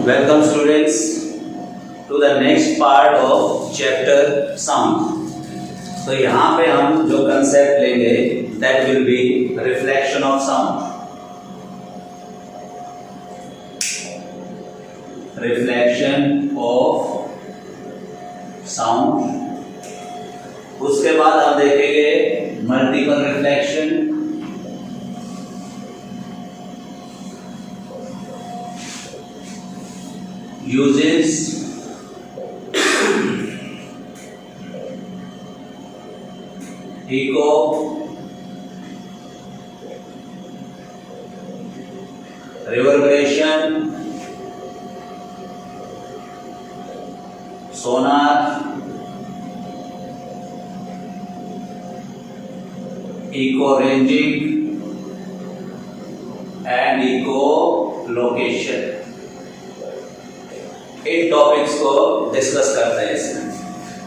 Welcome students to the next part of chapter sound. तो यहाँ पे हम जो concept लेंगे that will be reflection of sound. Reflection of sound. उसके बाद हम देखेंगे multiple reflection. Uses echo, reverberation, sonar, echo ranging and echolocation. In topics को डिस्कस करते हैं इसमें।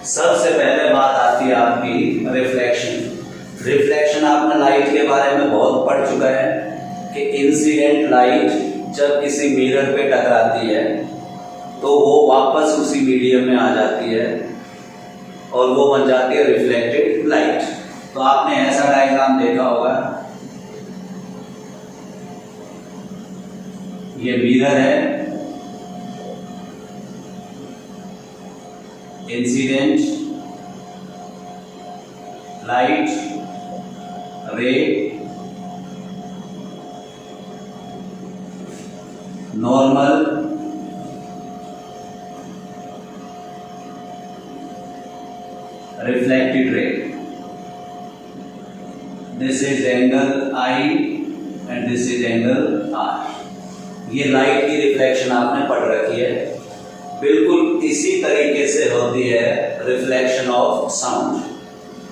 सबसे पहले बात आती है आपकी रिफ्लेक्शन। रिफ्लेक्शन आपने लाइट के बारे में बहुत पढ़ चुका है कि इंसिडेंट लाइट जब किसी मिरर पे टकराती है तो वो वापस उसी मीडियम में आ जाती है और वो बन जाती है रिफ्लेक्टेड लाइट। तो आपने ऐसा डायग्राम देखा होगा, ये मिरर है, incident light ray, normal reflected ray. This is angle i and this is angle r. ये लाइट की रिफ्लेक्शन आपने पढ़ रखी है। बिल्कुल इसी तरीके से होती है रिफ्लेक्शन ऑफ साउंड।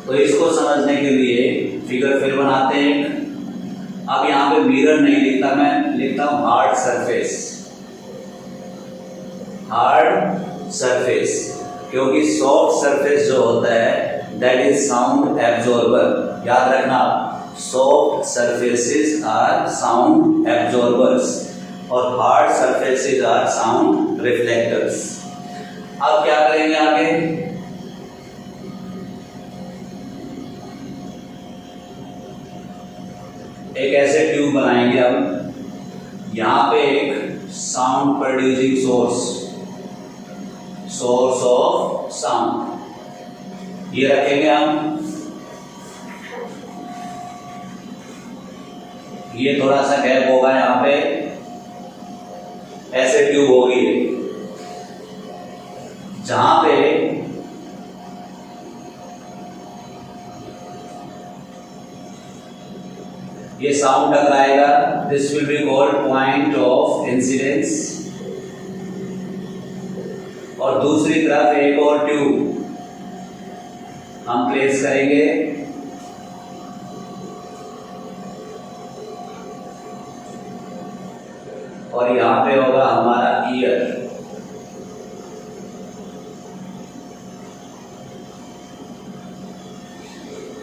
तो इसको समझने के लिए फिगर फिर बनाते हैं। अब यहाँ पे मिरर नहीं लिखता, मैं लिखता हूं हार्ड सरफेस। हार्ड सरफेस, क्योंकि सॉफ्ट सरफेस जो होता है दैट इज साउंड एब्जॉर्बर। याद रखना, soft surfaces are sound absorbers और hard surfaces are sound reflectors. अब क्या करेंगे आगे, एक ऐसे ट्यूब बनाएंगे। अब यहां पे एक sound producing source of sound ये रखेंगे हम। ये थोड़ा सा गैप होगा, यहां पे ऐसे ट्यूब होगी जहां पे ये साउंड टकराएगा। This will be called point of incidence. और दूसरी तरफ एक और ट्यूब हम प्लेस करेंगे। और यहां पे होगा हमारा ईयर।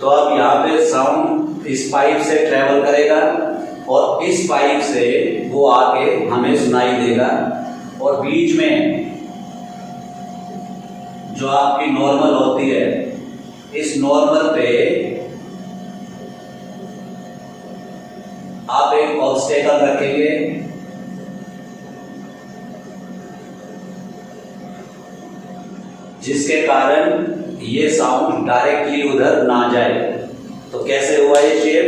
तो अब यहां पे साउंड इस पाइप से ट्रेवल करेगा और इस पाइप से वो आके हमें सुनाई देगा। और बीच में जो आपकी नॉर्मल होती है, इस नॉर्मल पे आप एक ऑब्स्टेकल रखेंगे जिसके कारण ये साउंड डायरेक्टली उधर ना जाए। तो कैसे हुआ ये शेप,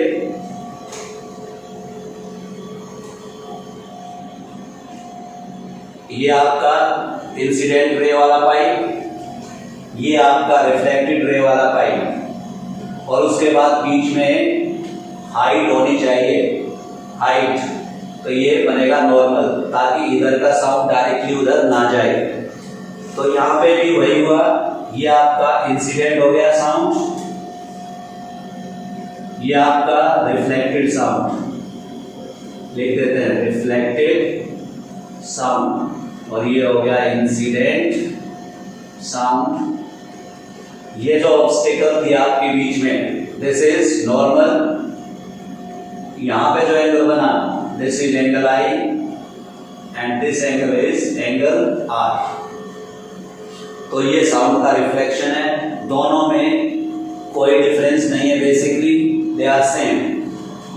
ये आपका इंसिडेंट रे वाला पाइप, ये आपका रिफ्लेक्टेड रे वाला पाइप, और उसके बाद बीच में हाइट होनी चाहिए, हाइट। तो ये बनेगा नॉर्मल, ताकि इधर का साउंड डायरेक्टली उधर ना जाए। तो यहां पे भी वही हुआ, ये आपका इंसिडेंट हो गया साउंड, ये आपका रिफ्लेक्टेड साउंड लिख देते हैं, रिफ्लेक्टेड साउंड। और ये हो गया इंसिडेंट साउंड। ये जो ऑब्स्टेकल थी आपके बीच में, दिस इज नॉर्मल। यहां पे जो एंगल बना, this is angle I and this angle is angle R. तो ये साउंड का रिफ्लेक्शन है, दोनों में कोई डिफरेंस नहीं है, बेसिकली दे आर सेम।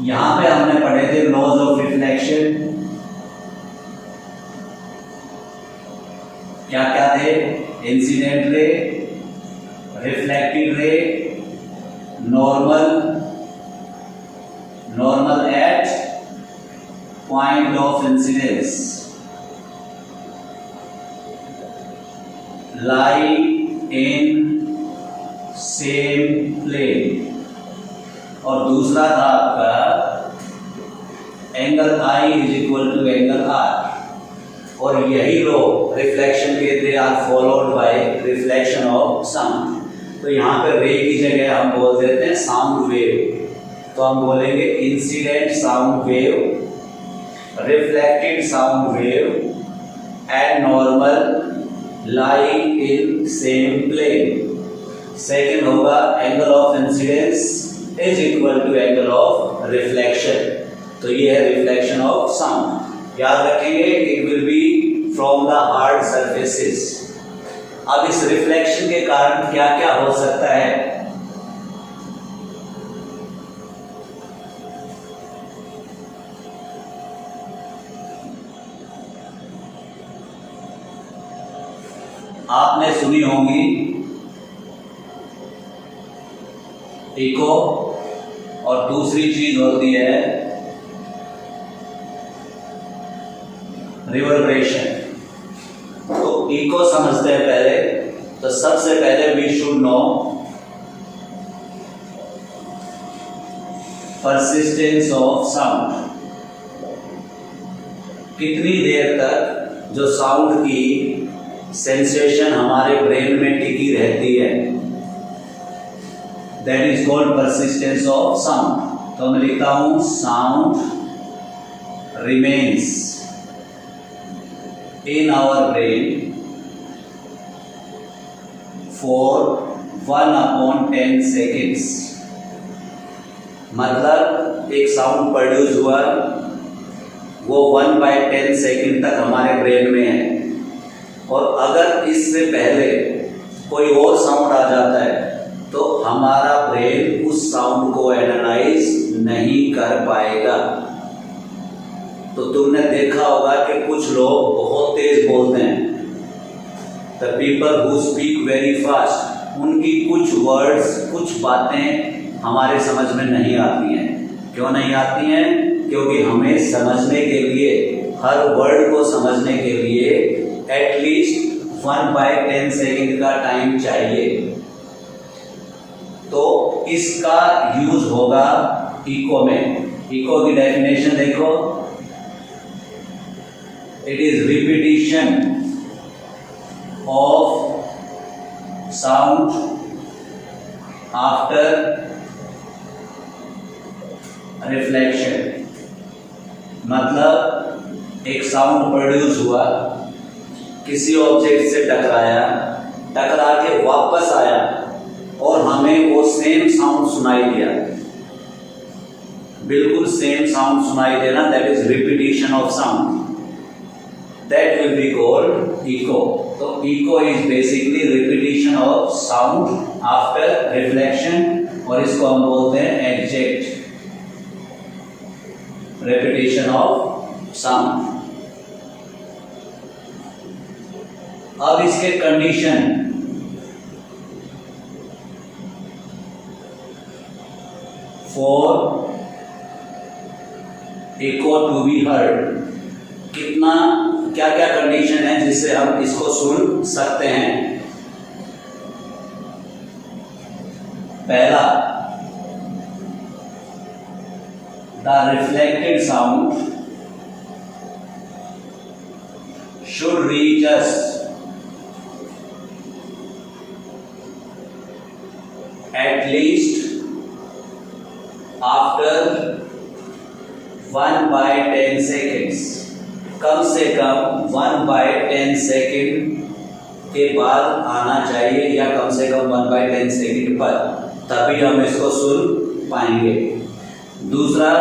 यहां पे हमने पढ़े थे लॉज ऑफ रिफ्लेक्शन, क्या क्या थे? Incident ray, reflected ray, normal at point of incidence, lie in same plane, और दूसरा था आपका angle i is equal to angle r. और यही लो रिफ्लेक्शन के they are followed by reflection of sound. तो यहाँ पे रे की जगह हम बोल देते हैं साउंड वेव, तो हम बोलेंगे incident sound wave, reflected sound wave and normal lie in same plane. Second होगा angle of incidence is equal to angle of reflection, तो ये है रिफ्लेक्शन ऑफ साउंड। याद रखेंगे it will be from the hard surfaces. अब इस reflection के कारण क्या क्या हो सकता है? आपने सुनी होंगी इको, और दूसरी चीज होती है रिवर्बरेशन। तो इको समझते हैं पहले, तो सबसे पहले we should know persistence of sound. कितनी देर तक जो साउंड की सेंसेशन हमारे ब्रेन में टिकी रहती है, that is called persistence of sound. तो मैं लिखता हूं sound remains in our brain for 1/10 seconds। मतलब एक साउंड प्रोड्यूस हुआ, वो 1/10 सेकेंड तक हमारे ब्रेन में है, और अगर इससे पहले कोई और साउंड आ जाता है तो हमारा ब्रेन उस साउंड को एनालाइज नहीं कर पाएगा। तो तुमने देखा होगा कि कुछ लोग बहुत तेज बोलते हैं, the people who speak very fast, उनकी कुछ वर्ड्स, कुछ बातें हमारे समझ में नहीं आती हैं। क्यों नहीं आती हैं? क्योंकि हमें समझने के लिए, हर वर्ड को समझने के लिए एटलीस्ट 1/10 सेकेंड का टाइम चाहिए। तो इसका यूज होगा इको में। इको की डेफिनेशन देखो, it is repetition of sound after reflection। मतलब एक साउंड प्रोड्यूस हुआ, किसी ऑब्जेक्ट से टकराया, टकरा के वापस आया और हमें वो सेम साउंड सुनाई दिया, बिल्कुल सेम साउंड सुनाई देना, that is repetition of sound, that will be called echo। तो echo is basically repetition of sound after reflection, और इसको हम बोलते हैं exact repetition of sound। अब इसके condition, for echo to be heard, कितना क्या क्या कंडीशन है जिससे हम इसको सुन सकते हैं? पहला, the reflected sound should reach us at least after 1/10 seconds। कम से कम 1/10 सेकेंड के बाद आना चाहिए, या कम से कम 1/10 सेकेंड पर, तभी हम इसको सुन पाएंगे। दूसरा,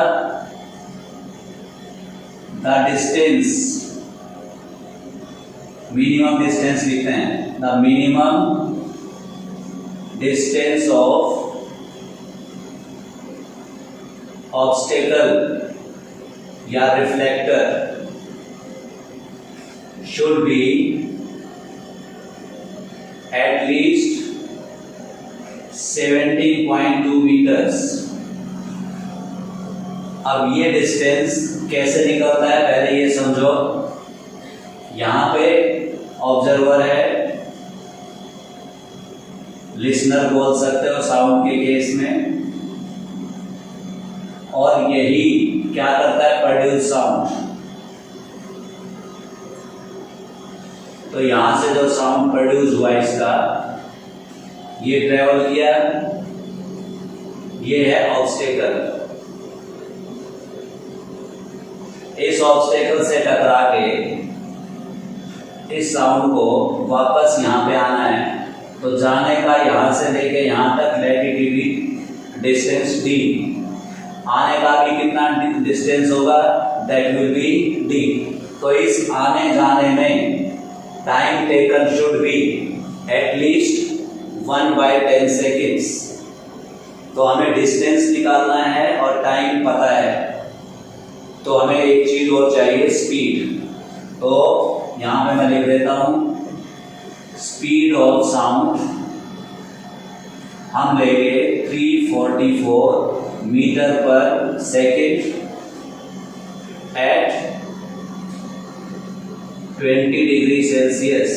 द डिस्टेंस मिनिमम डिस्टेंस लिखते हैं, the minimum distance of obstacle या reflector should be at least 17.2 meters। अब ये डिस्टेंस कैसे निकलता है पहले ये समझो। यहां पे ऑब्जर्वर है, लिसनर बोल सकते हो साउंड के केस में, और यही क्या करता है, प्रोड्यूस साउंड। तो यहां से जो साउंड प्रोड्यूस हुआ इसका, ये ट्रेवल किया, ये है ऑब्स्टेकल। इस ऑब्स्टेकल से टकरा के इस साउंड को वापस यहां पे आना है, तो जाने का यहां से लेके यहां तक लेटिट्यूड डिस्टेंस d, आने का भी कितना डिस्टेंस होगा, दैट विल बी d। तो इस आने जाने में time taken should be at least 1/10 seconds. तो हमें डिस्टेंस निकालना है और टाइम पता है, तो हमें एक चीज और चाहिए, स्पीड। तो यहां पे मैं लिख देता हूं, स्पीड ऑफ साउंड हम लेंगे 344 metre per second eight 20 degree Celsius,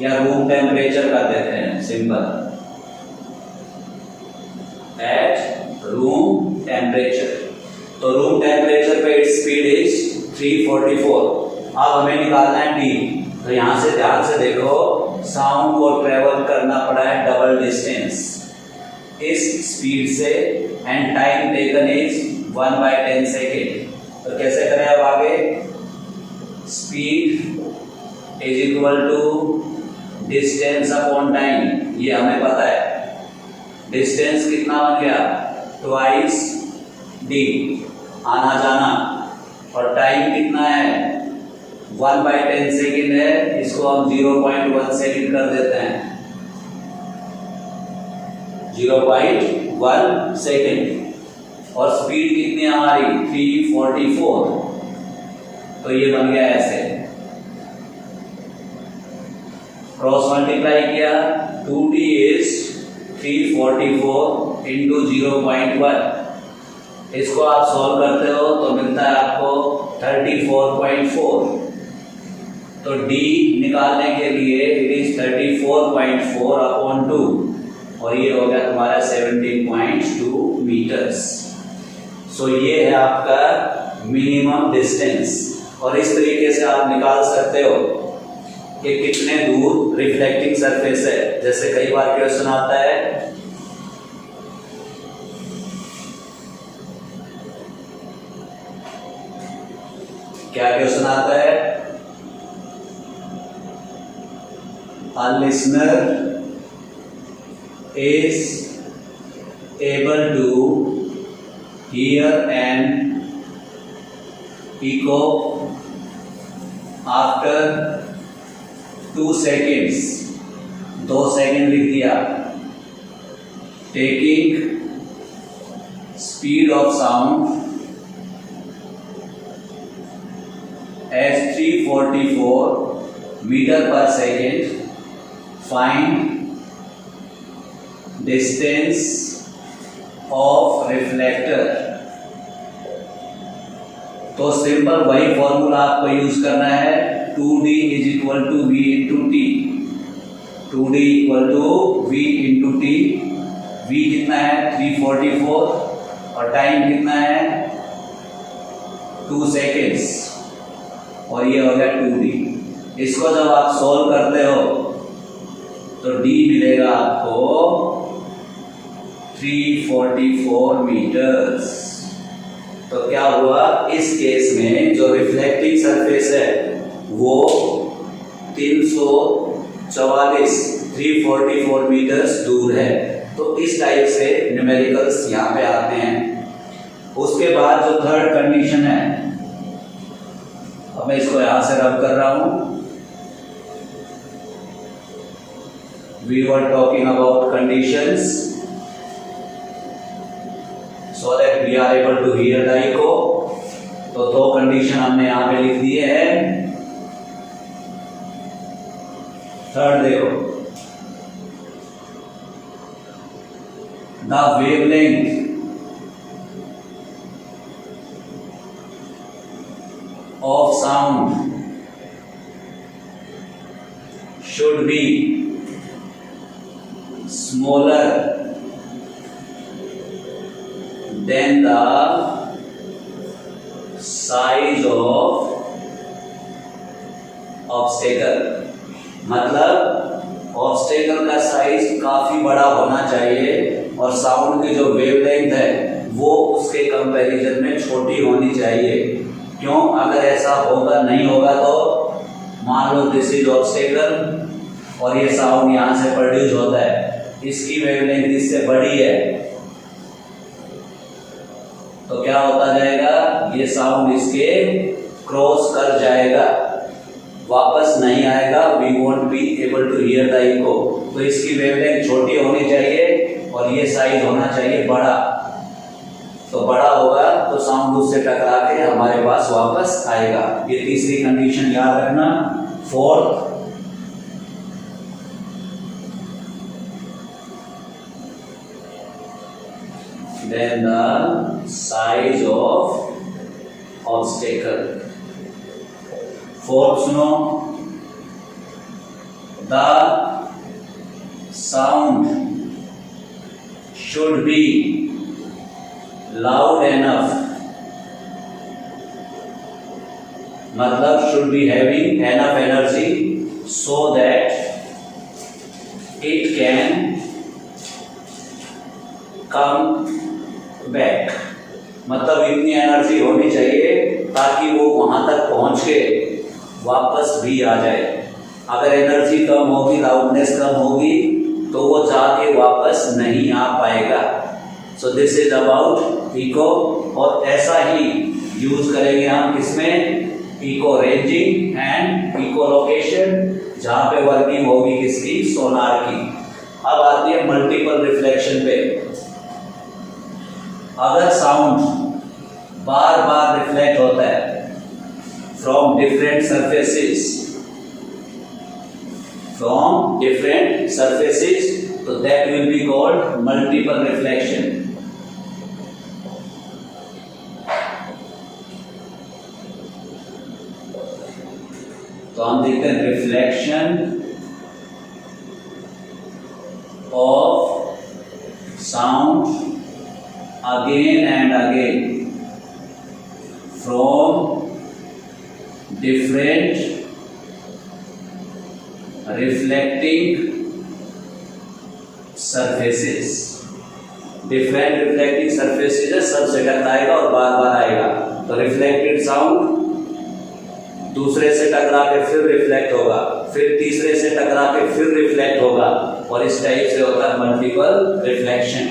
या रूम टेम्परेचर कर देते हैं सिंपल, एट रूम टेम्परेचर। तो रूम टेम्परेचर पे इट्स स्पीड इज 344। अब हमें निकालना है डी। तो यहां से ध्यान से देखो, साउंड को ट्रेवल करना पड़ा है डबल डिस्टेंस इस स्पीड से, and time taken is 1/10 second. तो कैसे करें अब आगे, speed is equal to distance upon time, ये हमें पता है। डिस्टेंस कितना बन गया, ट्वाइस डी, आना जाना, और टाइम कितना है, 1/10 सेकेंड है, इसको हम 0.1 सेकेंड कर देते हैं, 0.1 सेकेंड। और स्पीड कितनी है हमारी, 344। तो ये बन गया ऐसे, क्रॉस मल्टीप्लाई किया, 2d इज 344 इंटू 0.1। इसको आप सॉल्व करते हो तो मिलता है आपको 34.4। तो d निकालने के लिए इट इज 34.4 अपॉन 2, और ये हो गया तुम्हारा 17.2 मीटर्स। सो ये है आपका मिनिमम डिस्टेंस। और इस तरीके से आप निकाल सकते हो कि कितने दूर रिफ्लेक्टिंग सरफेस है। जैसे कई बार क्वेश्चन आता है, क्या क्वेश्चन आता है, a listener is able to hear an echo after 2 seconds, 2 second लिख दिया, taking speed of sound as 344 metre per second, find distance of reflector. तो सिंपल वही फॉर्मूला आपको यूज करना है, 2d is equal to v into T, 2d equal to v into T. v कितना है 344 और टाइम कितना है 2 सेकेंड्स, और ये हो गया 2d। इसको जब आप सॉल्व करते हो तो d मिलेगा आपको 344 मीटर्स। तो क्या हुआ, इस केस में जो रिफ्लेक्टिंग सरफेस है वो 344 मीटर्स दूर है। तो इस टाइप से न्यूमेरिकल्स यहाँ पे आते हैं। उसके बाद जो थर्ड कंडीशन है, अब मैं इसको यहां से रब कर रहा हूं। We were talking about conditions so that we are able to hear the echo। तो दो कंडीशन हमने यहां पे लिख दिए हैं। थर्ड देखो, the wavelength of sound should be smaller than the size of obstacle। मतलब ऑब्स्टेकल का साइज काफी बड़ा होना चाहिए और साउंड की जो वेवलेंथ है वो उसके कंपैरिजन में छोटी होनी चाहिए। क्यों? अगर ऐसा होगा नहीं होगा तो मान लो दिस इज ऑब्स्टेकल और ये साउंड यहां से प्रोड्यूस होता है, इसकी वेवलेंथ इससे बड़ी है तो क्या होता जाएगा, ये साउंड इसके क्रॉस कर जाएगा, वापस नहीं आएगा। We won't be able to hear the echo. तो इसकी वेवलेंथ छोटी होनी चाहिए और ये साइज होना चाहिए बड़ा। तो बड़ा होगा तो साउंड उससे टकरा के हमारे पास वापस आएगा। ये तीसरी कंडीशन याद रखना। Fourth, then the size of obstacle। Fourth सुनो, the sound should be loud enough, मतलब should be having enough energy so that it can come back। मतलब इतनी एनर्जी होनी चाहिए ताकि वो वहां तक पहुंच के वापस भी आ जाए। अगर एनर्जी कम होगी, लाउडनेस कम होगी तो वो जाके वापस नहीं आ पाएगा। So this is about echo. और ऐसा ही यूज करेंगे हम किसमें, echo ranging and echolocation, जहां पे वर्किंग होगी किसकी, सोनार की। अब आती है मल्टीपल रिफ्लेक्शन पे। अगर साउंड बार बार रिफ्लेक्ट होता है फ्रॉम डिफरेंट surfaces, तो that will be called multiple reflection। तो हम देखते हैं reflection of sound again and again from different reflecting surfaces। different reflecting surfaces है, सबसे टकराएगा और बार बार आएगा। तो रिफ्लेक्टेड साउंड दूसरे से टकरा के फिर रिफ्लेक्ट होगा, फिर तीसरे से टकरा के फिर रिफ्लेक्ट होगा, और इस टाइप से होता है मल्टीपल रिफ्लेक्शन।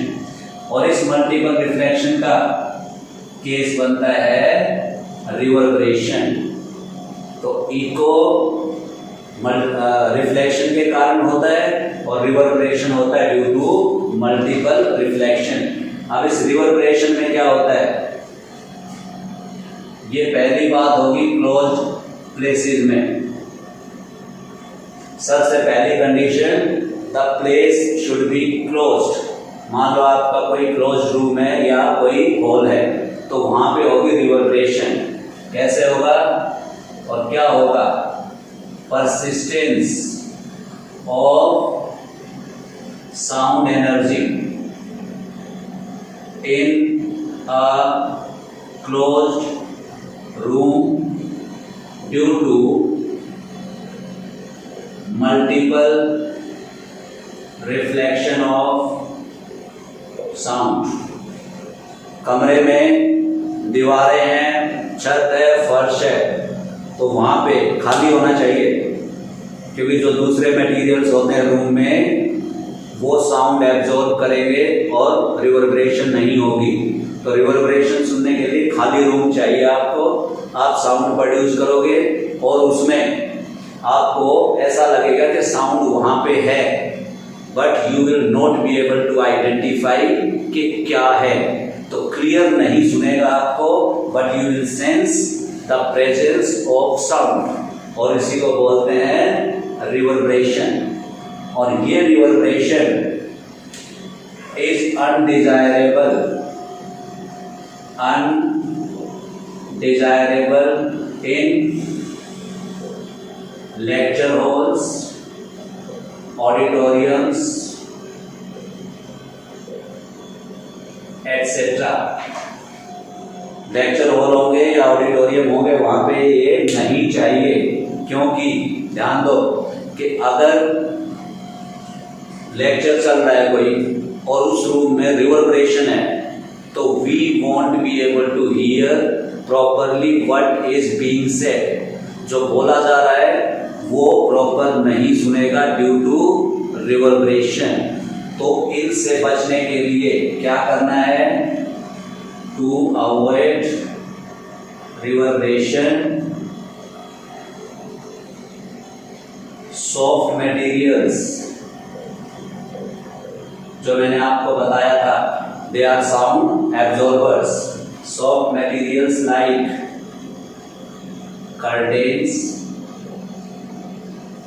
और इस मल्टीपल रिफ्लेक्शन का केस बनता है रिवर्बरेशन। तो इको रिफ्लेक्शन के कारण होता है और रिवर्बरेशन होता है ड्यू टू मल्टीपल रिफ्लेक्शन। अब इस रिवर्बरेशन में क्या होता है, ये पहली बात होगी क्लोज प्लेसेस में। सबसे पहली condition, the place should be closed. मान लो आपका कोई क्लोज रूम है या कोई हॉल है तो वहां पे होगी रिवर्बरेशन। कैसे होगा और क्या होगा, persistence of sound energy in a closed room due to multiple reflection of sound. कमरे में दीवारें हैं, छत है, फर्श है, तो वहां पे खाली होना चाहिए क्योंकि जो दूसरे मटेरियल्स होते हैं रूम में वो साउंड एब्जॉर्ब करेंगे और रिवर्बरेशन नहीं होगी। तो रिवर्बरेशन सुनने के लिए खाली रूम चाहिए आपको। आप साउंड प्रोड्यूस करोगे और उसमें आपको ऐसा लगेगा कि साउंड वहां पे है, but you will not be able to identify कि क्या है। तो क्लियर नहीं सुनेगा आपको, but you will sense the presence of sound, और इसी को बोलते हैं रिवर्बरेशन। और ये reverberation is undesirable in lecture halls, auditoriums, etc. Lecture hall होंगे या ऑडिटोरियम होंगे, वहां पे ये नहीं चाहिए। क्योंकि ध्यान दो कि अगर लेक्चर चल रहा है कोई और उस रूम में रिवर्बरेशन है, तो we won't be able to hear properly what is being said. जो बोला जा रहा है वो प्रॉपर नहीं सुनेगा ड्यू टू रिवर्बरेशन। तो इनसे बचने के लिए क्या करना है? To avoid reverberation, soft materials जो मैंने आपको बताया था, they are sound absorbers. Soft materials like curtains,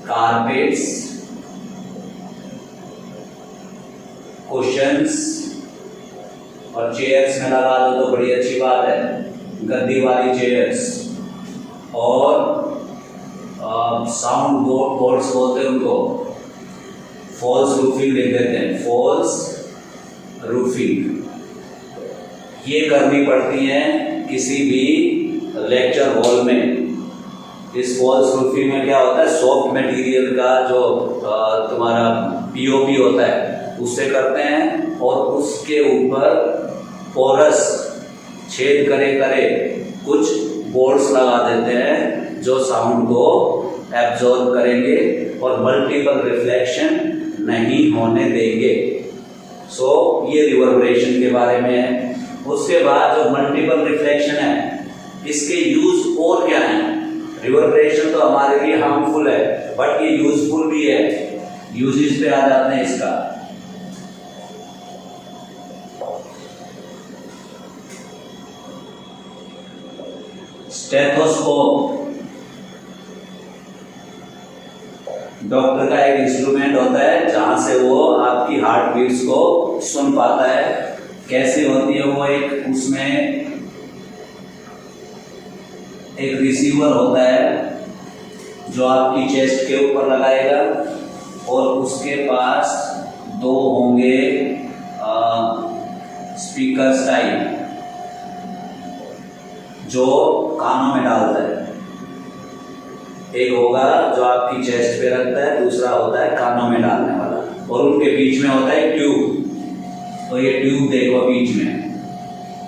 carpets, cushions, और चेयर्स में लगा दो तो बड़ी अच्छी बात है, गद्दी वाली चेयर्स। और साउंड बोर्ड्स बोलते हैं उनको, फॉल्स रूफिंग लिख देते हैं, फॉल्स रूफिंग। ये करनी पड़ती है किसी भी लेक्चर हॉल में। इस फॉल्स रूफिंग में क्या होता है? सॉफ्ट मटेरियल का जो तुम्हारा पीओपी होता है उससे करते हैं, और उसके ऊपर पोरस छेद करे कुछ बोर्ड्स लगा देते हैं जो साउंड को एब्जॉर्ब करेंगे और मल्टीपल रिफ्लेक्शन नहीं होने देंगे। सो ये रिवर्बरेशन के बारे में है। उसके बाद जो मल्टीपल रिफ्लेक्शन है, इसके यूज और क्या है? रिवर्बरेशन तो हमारे लिए हार्मफुल है, बट ये यूजफुल भी है। यूजेस पे आ जाते हैं इसका। स्टेथोस्कोप डॉक्टर का एक इंस्ट्रूमेंट होता है जहां से वो आपकी हार्ट बीट्स को सुन पाता है। कैसे होती है वो? एक उसमें एक रिसीवर होता है जो आपकी चेस्ट के ऊपर लगाएगा, और उसके पास दो होंगे स्पीकर टाइप जो कानों में डालता है। एक होगा जो आपकी चेस्ट पे रखता है, दूसरा होता है कानों में डालने वाला, और उनके बीच में होता है ट्यूब। तो ये ट्यूब देखो बीच में,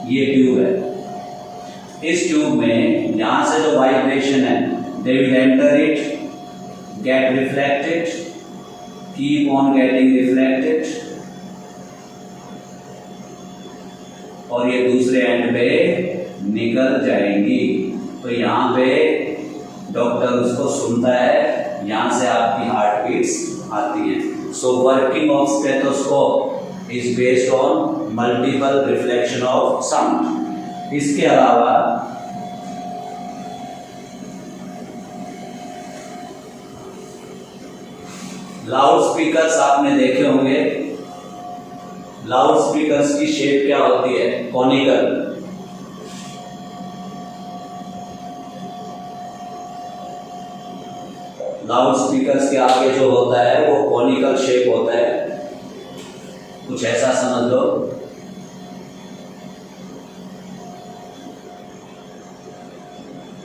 ये ट्यूब है। इस ट्यूब में यहां से जो वाइब्रेशन है, they will enter it, gate reflected, keep on getting reflected, और ये दूसरे एंड पे निकल जाएंगी। तो यहाँ पे डॉक्टर उसको सुनता है, यहां से आपकी हार्ट बीट्स आती हैं। So working of stethoscope is based on multiple reflection of sound. इसके अलावा लाउड स्पीकर्स आपने देखे होंगे। लाउड स्पीकर्स की शेप क्या होती है? कॉनिकल। लाउड स्पीकर्स के आगे जो होता है वो कॉनिकल शेप होता है, कुछ ऐसा समझ लो।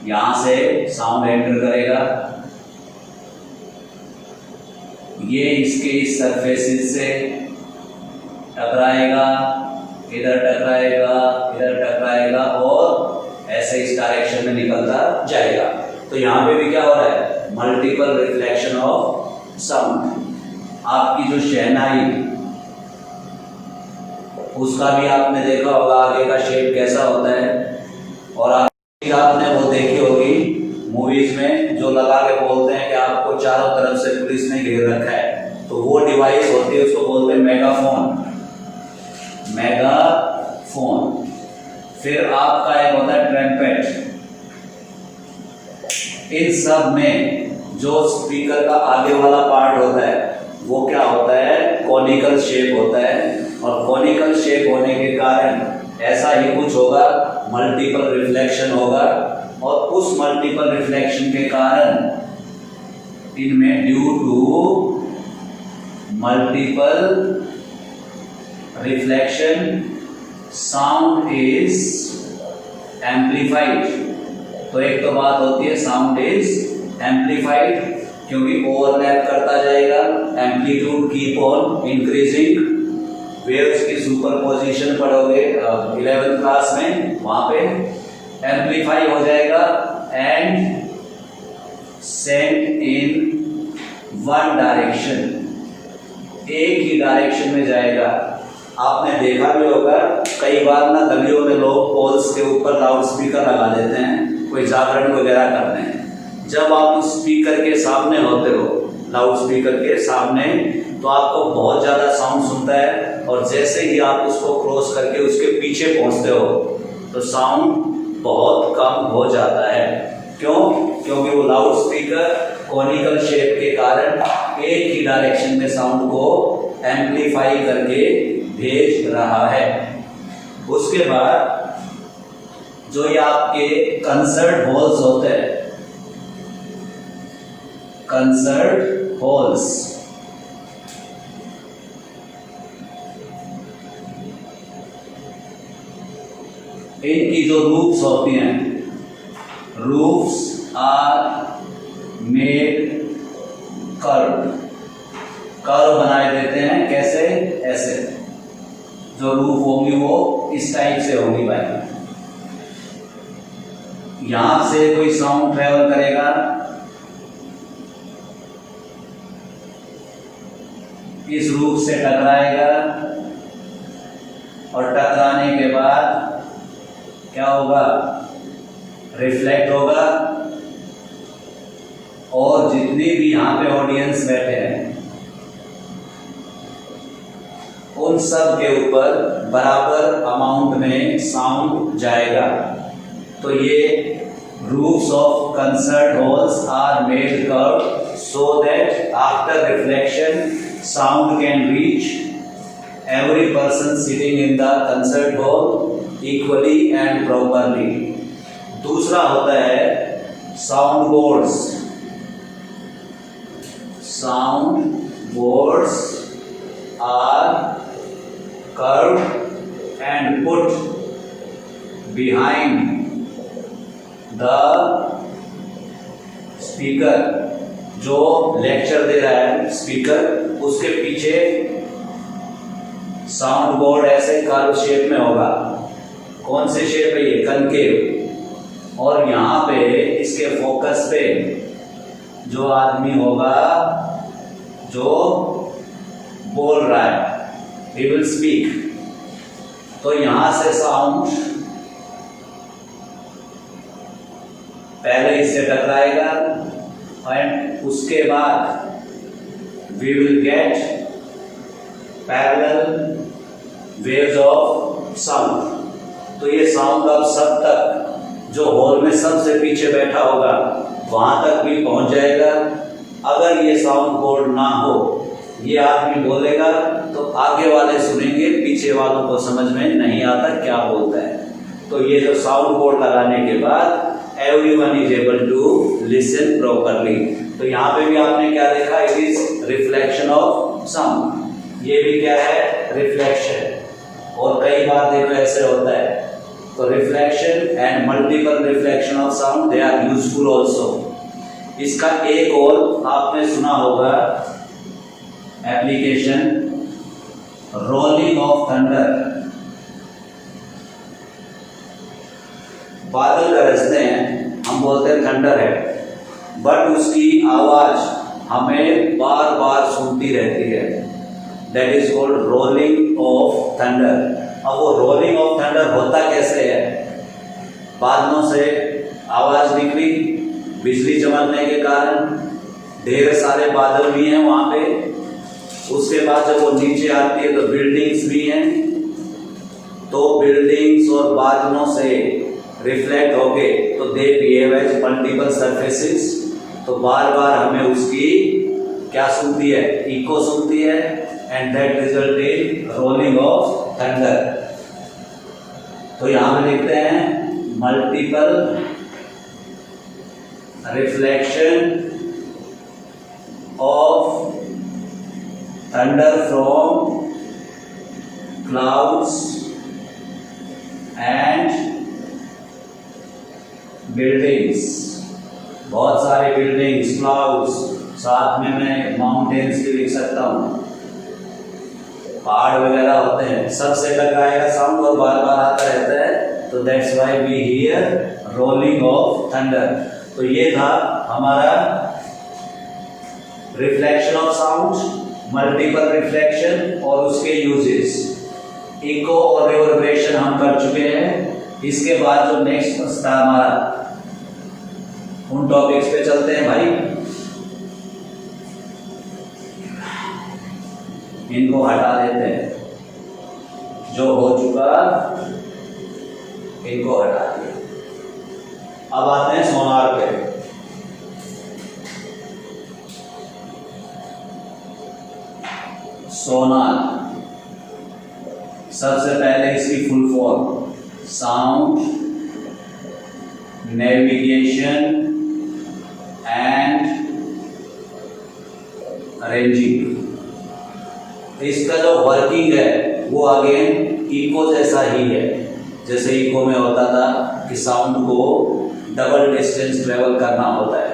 यहां से साउंड एंटर करेगा, ये इसके इस सरफेसेस से टकराएगा, इधर टकराएगा, इधर टकराएगा, और ऐसे इस डायरेक्शन में निकलता जाएगा। तो यहाँ पे भी क्या हो रहा है? Multiple reflection of sound. आपकी जो शहनाई, उसका भी आपने देखा होगा आगे का शेप कैसा होता है, और आपने वो देखा फिर आपका एक होता है ट्रम्पेट। इन सब में जो स्पीकर का आगे वाला पार्ट होता है वो क्या होता है, कॉनिकल शेप होता है, और कॉनिकल शेप होने के कारण ऐसा ही कुछ होगा, मल्टीपल रिफ्लेक्शन होगा, और उस मल्टीपल रिफ्लेक्शन के कारण इनमें due to multiple reflection sound is amplified. तो एक तो बात होती है साउंड इज एम्प्लीफाइड, क्योंकि ओवरलैप करता जाएगा, amplitude keep on increasing. Waves की सुपरपोजिशन पढ़ोगे 11th क्लास में, वहां पे एम्प्लीफाई हो जाएगा and sent in one direction, एक ही डायरेक्शन में जाएगा। आपने देखा भी होगा कई बार ना गलियों में लोग पोल्स के ऊपर लाउड स्पीकर लगा देते हैं, कोई जागरण वगैरह करते हैं। जब आप उस स्पीकर के सामने होते हो, लाउड स्पीकर के सामने, तो आपको बहुत ज़्यादा साउंड सुनता है, और जैसे ही आप उसको क्रॉस करके उसके पीछे पहुंचते हो तो साउंड बहुत कम हो जाता है। क्यों? क्योंकि वो लाउड स्पीकर कॉनिकल शेप के कारण एक ही डायरेक्शन में साउंड को एम्प्लीफाई करके भेज रहा है। उसके बाद जो ये आपके कंसर्ट हॉल्स होते हैं, कंसर्ट हॉल्स, इनकी जो रूफ्स होती हैं, roofs are made curve, curve बनाए देते हैं। कैसे? ऐसे जो रूफ होगी वो इस टाइप से होगी भाई। यहां से कोई साउंड ट्रेवल करेगा, इस रूफ से टकराएगा, और टकराने के बाद क्या होगा, रिफ्लेक्ट होगा, और जितने भी यहां पे ऑडियंस बैठे हैं उन सब के ऊपर बराबर अमाउंट में साउंड जाएगा। तो ये roofs of concert halls are made curved so that after reflection sound can reach every person sitting in the concert hall equally and properly. दूसरा होता है sound boards. Sound boards are curved and put behind the speaker. जो lecture दे रहा है speaker, उसके पीछे sound board ऐसे curve shape में होगा। कौन से शेप है ये? कनकेव। और यहाँ पे इसके फोकस पे जो आदमी होगा जो बोल रहा है, he will speak, तो यहां से साउंड पहले इससे टकराएगा एंड उसके बाद we will get parallel waves of sound। तो ये साउंड अब सब तक, जो हॉल में सबसे पीछे बैठा होगा वहां तक भी पहुंच जाएगा। अगर ये साउंड बोर्ड ना हो, ये आदमी बोलेगा तो आगे वाले सुनेंगे, पीछे वालों को समझ में नहीं आता क्या बोलता है। तो ये जो साउंड बोर्ड लगाने के बाद everyone is able to listen properly। तो यहाँ पे भी आपने क्या देखा, it is reflection of sound। ये भी क्या है? रिफ्लेक्शन। और कई बार देखो ऐसे होता है, तो reflection and multiple reflection of sound they are useful also. इसका एक और आपने सुना होगा एप्लीकेशन, रोलिंग ऑफ थंडर। बादल गरजते हैं, हम बोलते हैं थंडर है, बट उसकी आवाज हमें बार बार सुनती रहती है। That is called rolling of thunder. अब वो रोलिंग ऑफ थंडर होता कैसे है? बादलों से आवाज निकली, बिजली चमकने के कारण, ढेर सारे बादल भी हैं वहां पे। उसके बाद जब वो नीचे आती है तो बिल्डिंग्स भी हैं, तो बिल्डिंग्स और बादलों से रिफ्लेक्ट होके तो they behave as multiple surfaces, तो बार बार हमें उसकी क्या सुनती है, इको सुनती है, and that result in rolling of thunder. तो यहां पे लिखते हैं multiple reflection of thunder from clouds and buildings. बहुत सारे बिल्डिंग्स, क्लाउड्स, साथ में मैं माउंटेन्स भी लिख सकता हूँ, पहाड़ वगैरह होते हैं, सबसे टकराएगा साउंड और बार बार आता रहता है, तो that's why we hear rolling of thunder. तो ये था हमारा reflection of sound, multiple reflection और उसके यूजेस। इको और रिवर्बरेशन हम कर चुके हैं। इसके बाद जो नेक्स्ट था हमारा, उन टॉपिक्स पे चलते हैं भाई। इनको हटा देते हैं, जो हो चुका इनको हटा दिया। अब आते हैं सोनार पे। सोनार, सबसे पहले इसकी full form sound navigation and ranging. इसका जो वर्किंग है वो अगेन इको जैसा ही है। जैसे इको में होता था कि साउंड को डबल डिस्टेंस ट्रेवल करना होता है,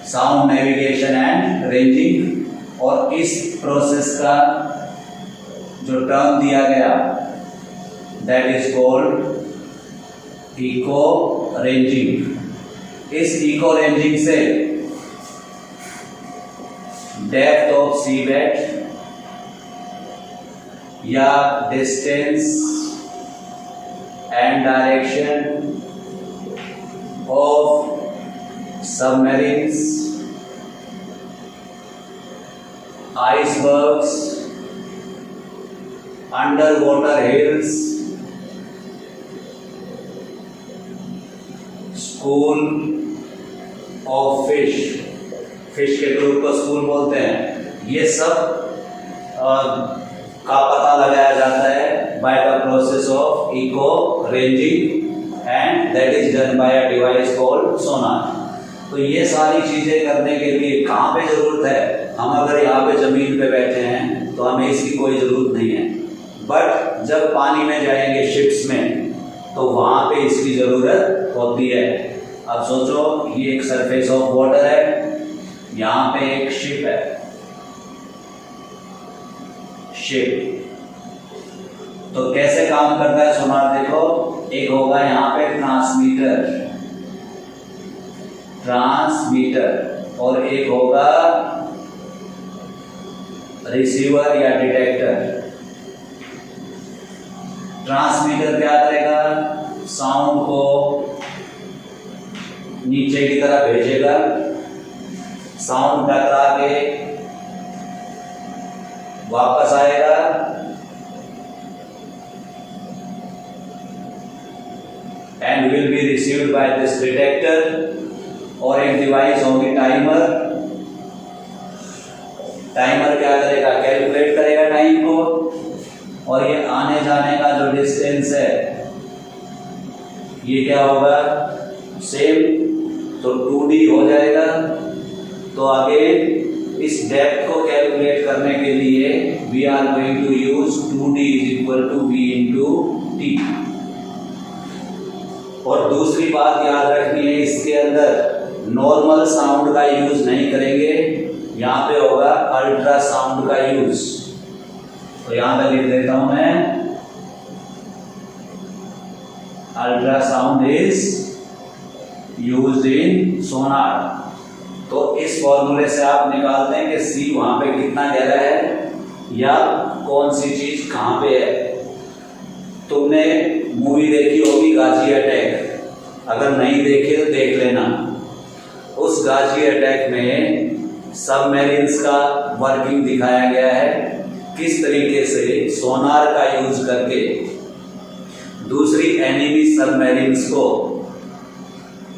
साउंड नेविगेशन एंड रेंजिंग। और इस प्रोसेस का जो टर्म दिया गया that is called echo ranging. इस इको रेंजिंग से डेप्थ ऑफ सीबेड या distance and direction of submarines, icebergs, underwater hills, school of fish, fish के ग्रुप को स्कूल बोलते हैं। ये सब का पता लगाया जाता है by the process of echo ranging and that is done by a device called sonar. तो ये सारी चीजें करने के लिए कहाँ पे जरूरत है? हम अगर यहाँ पे जमीन पे बैठे हैं तो हमें इसकी कोई जरूरत नहीं है, बट जब पानी में जाएंगे शिप्स में तो वहां पे इसकी जरूरत होती है। अब सोचो ये एक सरफेस ऑफ वाटर है, यहाँ पे एक शिप है, शिप तो कैसे काम करता है सोनार देखो। एक होगा यहाँ पे ट्रांसमीटर और एक होगा रिसीवर या डिटेक्टर। ट्रांसमीटर क्या करेगा, साउंड को नीचे की तरफ भेजेगा, साउंड टकरा के वापस आएगा, and will be received by this detector. और एक डिवाइस होगी टाइमर। टाइमर क्या करेगा, कैलकुलेट करेगा टाइम को, और ये आने जाने का जो डिस्टेंस है ये क्या होगा, सेम, तो 2D हो जाएगा। तो आगे इस डेप्थ को कैलकुलेट करने के लिए we are going to use 2D is equal to V into T। और दूसरी बात याद रखनी है, इसके अंदर नॉर्मल साउंड का यूज नहीं करेंगे, यहाँ पे होगा अल्ट्रासाउंड का यूज। तो यहां पे लिख देता हूं मैं, अल्ट्रासाउंड इज यूज्ड इन सोनार। तो इस फॉर्मूले से आप निकालते हैं कि सी वहां पे कितना गहरा है या कौन सी चीज कहां पे है। तुमने मूवी देखी होगी गाजी अटैक, अगर नहीं देखी तो देख लेना। उस गाजी अटैक में सबमरीन्स का वर्किंग दिखाया गया है, किस तरीके से सोनार का यूज करके दूसरी एनिमी सबमरीन्स को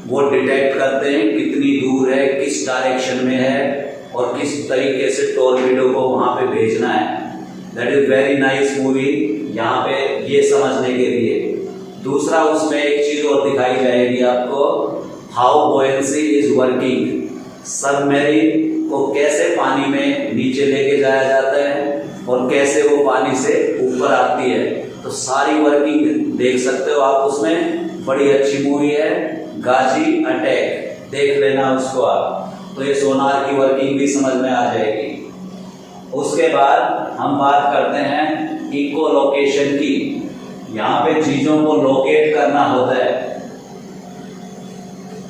वो डिटेक्ट करते हैं कितनी दूर है, किस डायरेक्शन में है और किस तरीके से टॉर्पीडो को वहां पे भेजना है। That is very nice movie, यहाँ पे ये समझने के लिए। दूसरा उसमें एक चीज और दिखाई जाएगी आपको, हाउ बुओयंसी इज वर्किंग। सबमरीन को कैसे पानी में नीचे लेके जाया जाता है और कैसे वो पानी से ऊपर आती है, तो सारी वर्किंग देख सकते हो आप उसमें। बड़ी अच्छी मूवी है गाजी अटैक, देख लेना उसको आप, तो ये सोनार की वर्किंग भी समझ में आ जाएगी। उसके बाद हम बात करते हैं इको लोकेशन की। यहाँ पे चीजों को लोकेट करना होता है,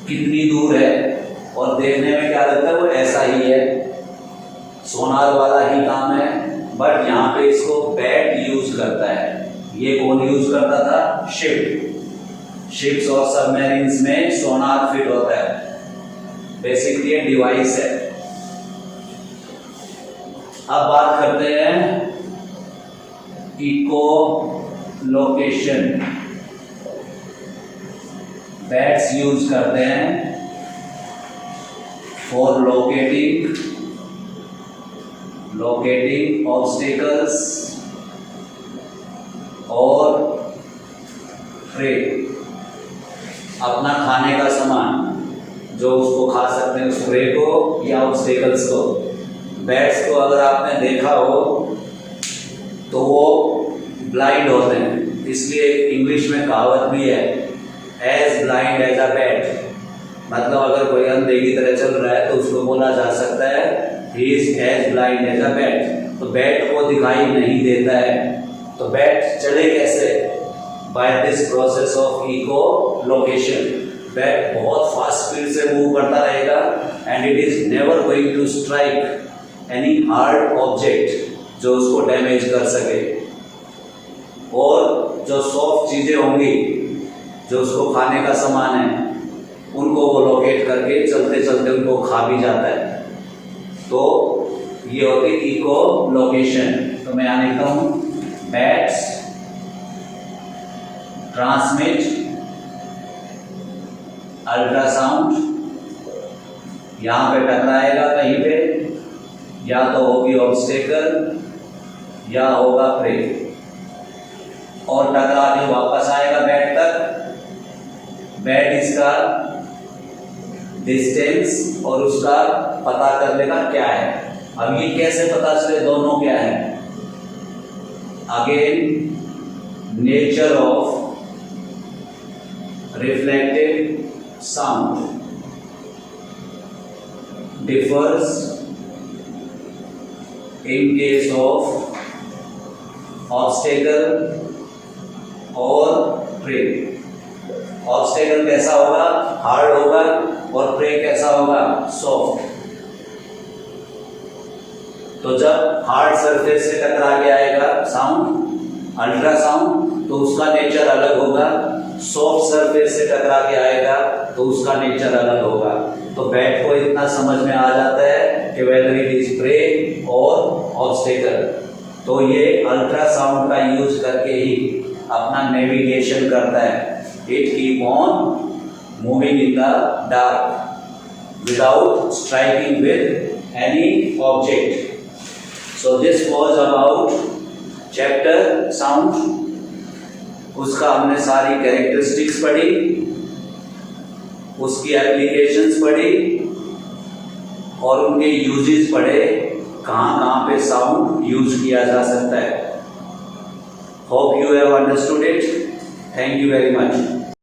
कितनी दूर है, और देखने में क्या लगता है वो ऐसा ही है, सोनार वाला ही काम है, बट यहाँ पे इसको बैट यूज करता है। ये कौन यूज करता था? शिप्स और सबमरीन्स में सोनार फिट होता है, बेसिकली ये डिवाइस है। अब बात करते हैं इको लोकेशन। बैट्स यूज करते हैं फॉर लोकेटिंग ऑब्स्टेकल्स और प्रे, अपना खाने का सामान जो उसको खा सकते हैं, उस प्रे को या ऑब्स्टेकल्स को। बैट्स को अगर आपने देखा हो तो वो ब्लाइंड होते हैं, इसलिए इंग्लिश में कहावत भी है, as blind as a bat. मतलब अगर कोई अंधे की तरह चल रहा है तो उसको बोला जा सकता है he is as blind as a bat. तो बैट को दिखाई नहीं देता है, तो बैट चले कैसे? By this process of echolocation. Bat बहुत फास्ट स्पीड से मूव करता रहेगा and it is never going to strike any hard object जो उसको डैमेज कर सके, और जो सॉफ्ट चीजें होंगी जो उसको खाने का सामान है उनको वो लोकेट करके चलते चलते उनको खा भी जाता है। तो ये होती इको लोकेशन। तो मैं यहाँ लिखता हूं, बैट्स ट्रांसमिट अल्ट्रासाउंड। यहां पे टकराएगा कहीं पे, या तो होगी ऑब्स्टेकल या होगा प्रे, और टकरा के वापस आएगा बैट तक। बैट इसका डिस्टेंस और उसका पता कर लेगा क्या है। अब ये कैसे पता चले दोनों क्या है? Again nature of reflected sound differs in case of obstacle और prey। ऑब्स्टेकल कैसा होगा? हार्ड होगा, और प्रे कैसा होगा? सॉफ्ट। तो जब हार्ड सरफेस से टकरा के आएगा साउंड, अल्ट्रासाउंड, तो उसका नेचर अलग होगा। सॉफ्ट सरफेस से टकरा के आएगा तो उसका नेचर अलग होगा। तो बैट को इतना समझ में आ जाता है कि वेदर इट इज प्रे और ऑब्स्टेकल। तो ये अल्ट्रासाउंड का यूज करके ही अपना नेविगेशन करता है। It keep on moving in the dark without striking with any object. So this was about chapter sound. उसका हमने सारी कैरेक्टरिस्टिक्स पढ़ी, उसकी एप्लीकेशंस पढ़ी और उनके यूजेस पढ़े, कहाँ पे साउंड यूज किया जा सकता है। Hope you have understood it. Thank you very much.